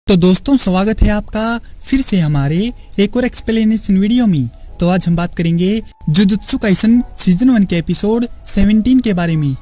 तो दोस्तों स्वागत है आपका फिर से हमारे एक और एक्सप्लेनेशन वीडियो में। तो आज हम बात करेंगे जुजुत्सु काइसन सीजन 1 के एपिसोड 17 के बारे में।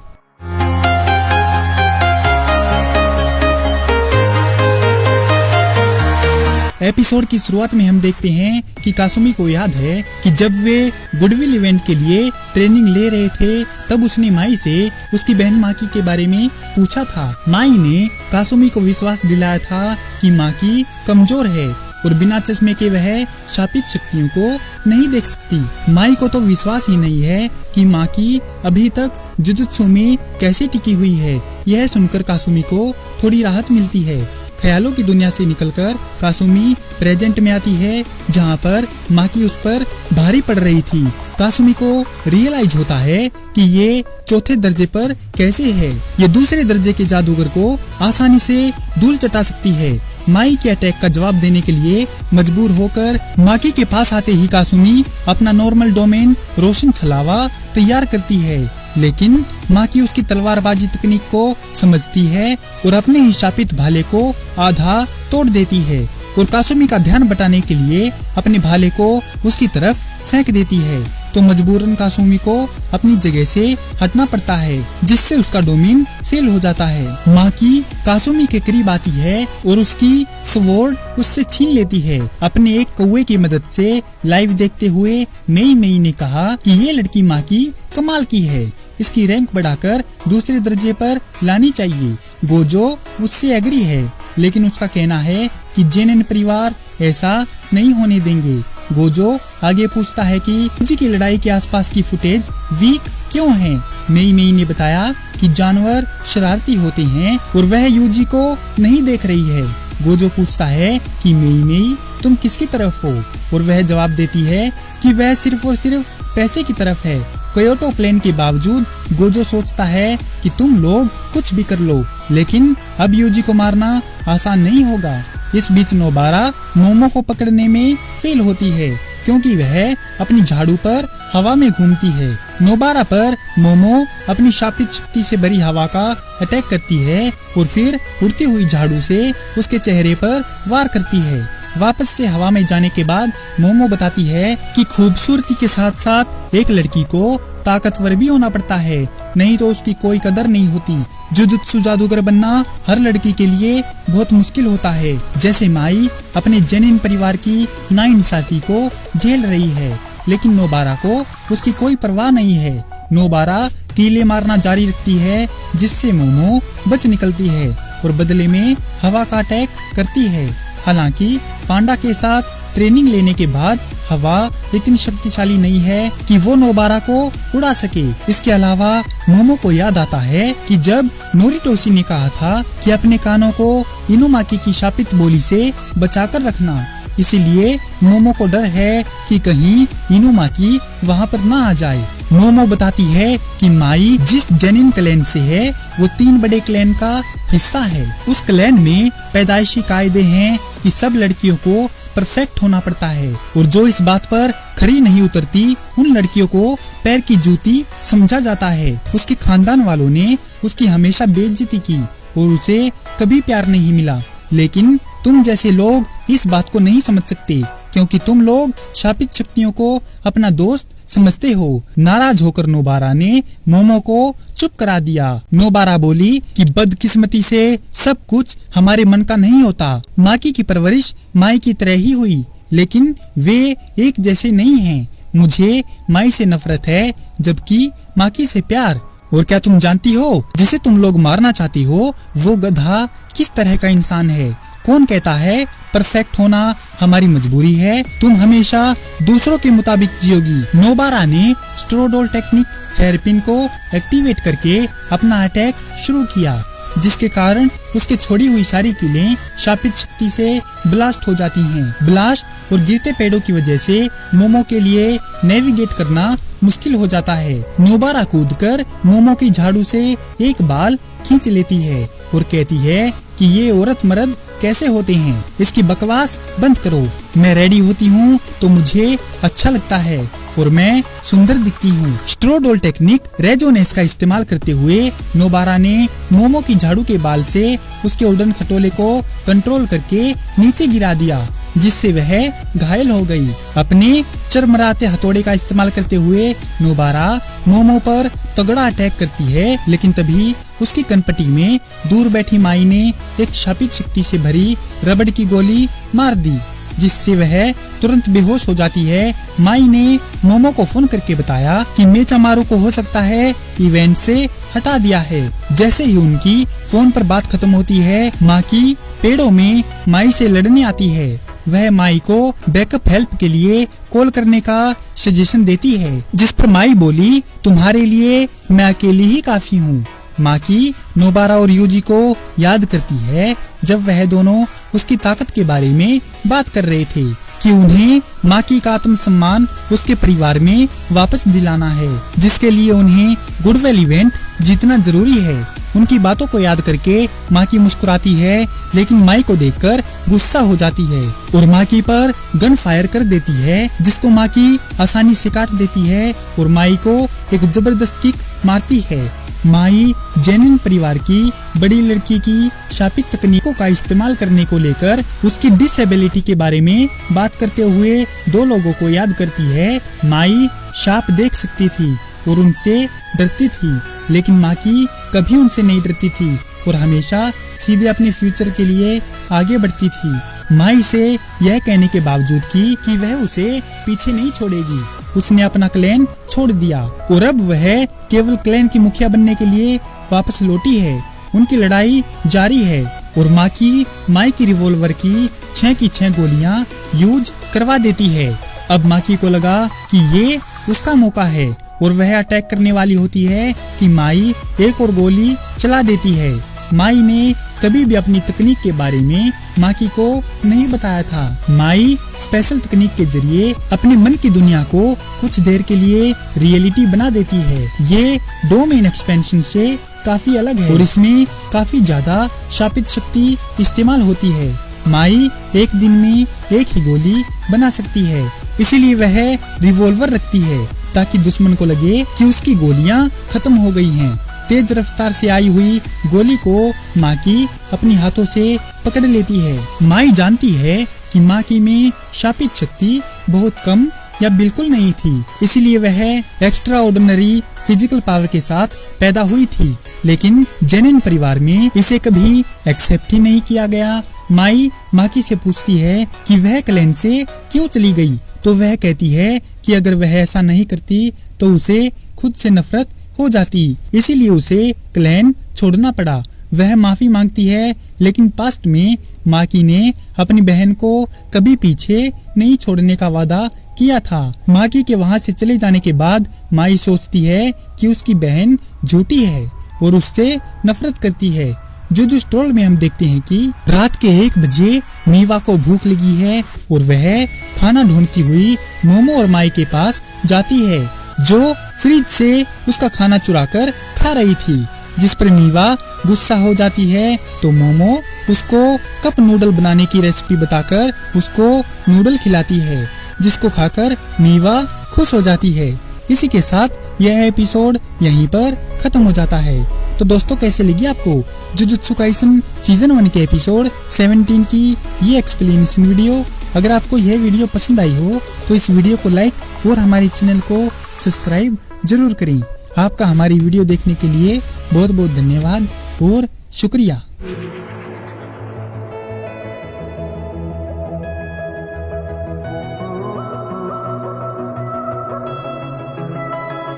एपिसोड की शुरुआत में हम देखते हैं कि कासुमी को याद है कि जब वे गुडविल इवेंट के लिए ट्रेनिंग ले रहे थे तब उसने माई से उसकी बहन माकी के बारे में पूछा था। माई ने कासुमी को विश्वास दिलाया था कि माकी कमजोर है और बिना चश्मे के वह शापित शक्तियों को नहीं देख सकती। माई को तो विश्वास ही नहीं है कि माकी अभी तक जुजुत्सु में कैसे टिकी हुई है। यह सुनकर कासुमी को थोड़ी राहत मिलती है। ख्यालों की दुनिया से निकलकर कासुमी प्रेजेंट में आती है जहां पर माकी उस पर भारी पड़ रही थी। कासुमी को रियलाइज होता है कि ये चौथे दर्जे पर कैसे है। ये दूसरे दर्जे के जादूगर को आसानी से धूल चटा सकती है। माई के अटैक का जवाब देने के लिए मजबूर होकर माकी के पास आते ही कासुमी अपना नॉर्मल डोमेन रोशन छलावा तैयार करती है, लेकिन माकी उसकी तलवारबाजी तकनीक को समझती है और अपने ही शापित भाले को आधा तोड़ देती है और कासुमी का ध्यान बटाने के लिए अपने भाले को उसकी तरफ फेंक देती है। तो मजबूरन कासुमी को अपनी जगह से हटना पड़ता है, जिससे उसका डोमेन फेल हो जाता है। माकी कासुमी के करीब आती है और उसकी स्वॉर्ड उससे छीन लेती है। अपने एक कौवे की मदद से लाइव देखते हुए मेई ने कहा कि ये लड़की माकी कमाल की है, इसकी रैंक बढ़ाकर दूसरे दर्जे पर लानी चाहिए। गोजो उससे एग्री है, लेकिन उसका कहना है कि जेनेन परिवार ऐसा नहीं होने देंगे। गोजो आगे पूछता है कि यूजी की लड़ाई के आसपास की फुटेज वीक क्यों है। मेई ने बताया कि जानवर शरारती होते हैं और वह यूजी को नहीं देख रही है। गोजो पूछता है कि मेई तुम किसकी तरफ हो, और वह जवाब देती है कि वह सिर्फ और सिर्फ पैसे की तरफ है। क्योटो प्लान के बावजूद गोजो सोचता है कि तुम लोग कुछ भी कर लो, लेकिन अब यूजी को मारना आसान नहीं होगा। इस बीच नोबारा मोमो को पकड़ने में फेल होती है क्योंकि वह अपनी झाड़ू पर हवा में घूमती है। नोबारा पर मोमो अपनी शापित शक्ति से भरी हवा का अटैक करती है और फिर उड़ती हुई झाड़ू से उसके चेहरे पर वार करती है। वापस से हवा में जाने के बाद मोमो बताती है कि खूबसूरती के साथ साथ एक लड़की को ताकतवर भी होना पड़ता है, नहीं तो उसकी कोई कदर नहीं होती। जुजुत्सु जादूगर बनना हर लड़की के लिए बहुत मुश्किल होता है। जैसे माई अपने जेनिन परिवार की नाइंसाफी को झेल रही है, लेकिन नोबारा को उसकी कोई परवाह नहीं है। नोबारा कीले मारना जारी रखती है, जिससे मोमो बच निकलती है और बदले में हवा का अटैक करती है। हालांकि पांडा के साथ ट्रेनिंग लेने के बाद हवा इतनी शक्तिशाली नहीं है कि वो नोबारा को उड़ा सके। इसके अलावा मोमो को याद आता है कि जब नोरिटोशी ने कहा था कि अपने कानों को इनुमाकी की शापित बोली से बचाकर रखना, इसीलिए मोमो को डर है कि कहीं इनुमाकी वहाँ पर ना आ जाए। मोमो बताती है कि माई जिस जेनिन क्लैन से है वो 3 बड़े क्लैन का हिस्सा है। उस क्लैन में पैदाइशी कायदे हैं कि सब लड़कियों को परफेक्ट होना पड़ता है, और जो इस बात पर खरी नहीं उतरती उन लड़कियों को पैर की जूती समझा जाता है। उसके खानदान वालों ने उसकी हमेशा बेइज्जती की और उसे कभी प्यार नहीं मिला, लेकिन तुम जैसे लोग इस बात को नहीं समझ सकते क्योंकि तुम लोग शापित शक्तियों को अपना दोस्त समझते हो। नाराज होकर नोबारा ने मोमो को चुप करा दिया। नोबारा बोली कि बदकिस्मती से सब कुछ हमारे मन का नहीं होता। माकी की परवरिश माई की तरह ही हुई, लेकिन वे एक जैसे नहीं हैं। मुझे माई से नफरत है, जबकि माकी से प्यार। और क्या तुम जानती हो जिसे तुम लोग मारना चाहती हो वो गधा किस तरह का इंसान है? कौन कहता है परफेक्ट होना हमारी मजबूरी है? तुम हमेशा दूसरों के मुताबिक जियोगी। नोबारा ने स्ट्रोडोल टेक्निक हेयरपिन को एक्टिवेट करके अपना अटैक शुरू किया, जिसके कारण उसके छोड़ी हुई सारी कीलें शापित शक्ति से ब्लास्ट हो जाती हैं। ब्लास्ट और गिरते पेड़ों की वजह से मोमो के लिए नेविगेट करना मुश्किल हो जाता है। नोबारा कूदकर मोमो की झाड़ू से एक बाल खींच लेती है और कहती है कि ये औरत मर्द कैसे होते हैं, इसकी बकवास बंद करो। मैं रेडी होती हूँ तो मुझे अच्छा लगता है और मैं सुंदर दिखती हूँ। स्ट्रोडोल टेक्निक रेजोनेंस का इस्तेमाल करते हुए नोबारा ने मोमो की झाड़ू के बाल से उसके उड़न खटोले को कंट्रोल करके नीचे गिरा दिया, जिससे वह घायल हो गई। अपने चरमराते हथौड़े का इस्तेमाल करते हुए नोबारा मोमो पर तगड़ा अटैक करती है, लेकिन तभी उसकी कनपटी में दूर बैठी माई ने एक शापित शक्ति से भरी रबड़ की गोली मार दी, जिससे वह तुरंत बेहोश हो जाती है। माई ने मोमो को फोन करके बताया कि मेचामारू को हो सकता है इवेंट से हटा दिया है। जैसे ही उनकी फोन पर बात खत्म होती है, माकी पेड़ों में माई से लड़ने आती है। वह माई को बैकअप हेल्प के लिए कॉल करने का सजेशन देती है, जिस पर माई बोली, तुम्हारे लिए मैं अकेली ही काफी हूँ। माकी नोबारा और यूजी को याद करती है जब वह दोनों उसकी ताकत के बारे में बात कर रहे थे कि उन्हें माकी का आत्मसम्मान उसके परिवार में वापस दिलाना है, जिसके लिए उन्हें गुडविल इवेंट जीतना जरूरी है। उनकी बातों को याद करके माकी मुस्कुराती है, लेकिन माई को देखकर गुस्सा हो जाती है और माकी पर गन फायर कर देती है, जिसको माकी आसानी से काट देती है और माई को एक जबरदस्त किक मारती है। माई जेनिन परिवार की बड़ी लड़की की शापित तकनीकों का इस्तेमाल करने को लेकर उसकी डिसेबिलिटी के बारे में बात करते हुए दो लोगों को याद करती है। माई शाप देख सकती थी और उनसे डरती थी, लेकिन माकी कभी उनसे नहीं डरती थी और हमेशा सीधे अपने फ्यूचर के लिए आगे बढ़ती थी। माई से यह कहने के बावजूद कि वह उसे पीछे नहीं छोड़ेगी, उसने अपना क्लैन छोड़ दिया और अब वह केवल क्लैन की मुखिया बनने के लिए वापस लौटी है। उनकी लड़ाई जारी है और माई की रिवॉल्वर की 6 गोलियां यूज करवा देती है। अब माकी को लगा कि ये उसका मौका है और वह अटैक करने वाली होती है कि माई एक और गोली चला देती है। माई ने कभी भी अपनी तकनीक के बारे में माकी को नहीं बताया था। माई स्पेशल तकनीक के जरिए अपने मन की दुनिया को कुछ देर के लिए रियलिटी बना देती है। ये डोमेन एक्सपेंशन से काफी अलग है और इसमें काफी ज्यादा शापित शक्ति इस्तेमाल होती है। माई एक दिन में एक ही गोली बना सकती है, इसीलिए वह रिवॉल्वर रखती है ताकि दुश्मन को लगे कि उसकी गोलियां खत्म हो गई हैं। तेज रफ्तार से आई हुई गोली को माकी अपनी हाथों से पकड़ लेती है। माई जानती है कि माकी में शापित शक्ति बहुत कम या बिल्कुल नहीं थी, इसीलिए वह एक्स्ट्रा ऑर्डिनरी फिजिकल पावर के साथ पैदा हुई थी, लेकिन जेनिन परिवार में इसे कभी एक्सेप्ट ही नहीं किया गया। माई माकी से पूछती है कि वह क्लैन से क्यों चली गई, तो वह कहती है कि अगर वह ऐसा नहीं करती तो उसे खुद से नफरत हो जाती, इसीलिए उसे क्लैन छोड़ना पड़ा। वह माफी मांगती है, लेकिन पास्ट में माकी ने अपनी बहन को कभी पीछे नहीं छोड़ने का वादा किया था। माकी के वहां से चले जाने के बाद माई सोचती है कि उसकी बहन झूठी है और उससे नफरत करती है। जो स्टोरी में हम देखते हैं कि रात के 1 बजे मीवा को भूख लगी है और वह खाना ढूंढती हुई मोमो और माई के पास जाती है, जो फ्रिज से उसका खाना चुराकर खा रही थी, जिस पर मीवा गुस्सा हो जाती है। तो मोमो उसको कप नूडल बनाने की रेसिपी बताकर उसको नूडल खिलाती है, जिसको खाकर मीवा खुश हो जाती है। इसी के साथ यह एपिसोड यहीं पर खत्म हो जाता है। तो दोस्तों, कैसे लगी आपको जुजुत्सु काइसन सीजन 1 के एपिसोड 17 की ये एक्सप्लेनेशन वीडियो? अगर आपको यह वीडियो पसंद आई हो तो इस वीडियो को लाइक और हमारे चैनल को सब्सक्राइब जरूर करें। आपका हमारी वीडियो देखने के लिए बहुत बहुत धन्यवाद और शुक्रिया।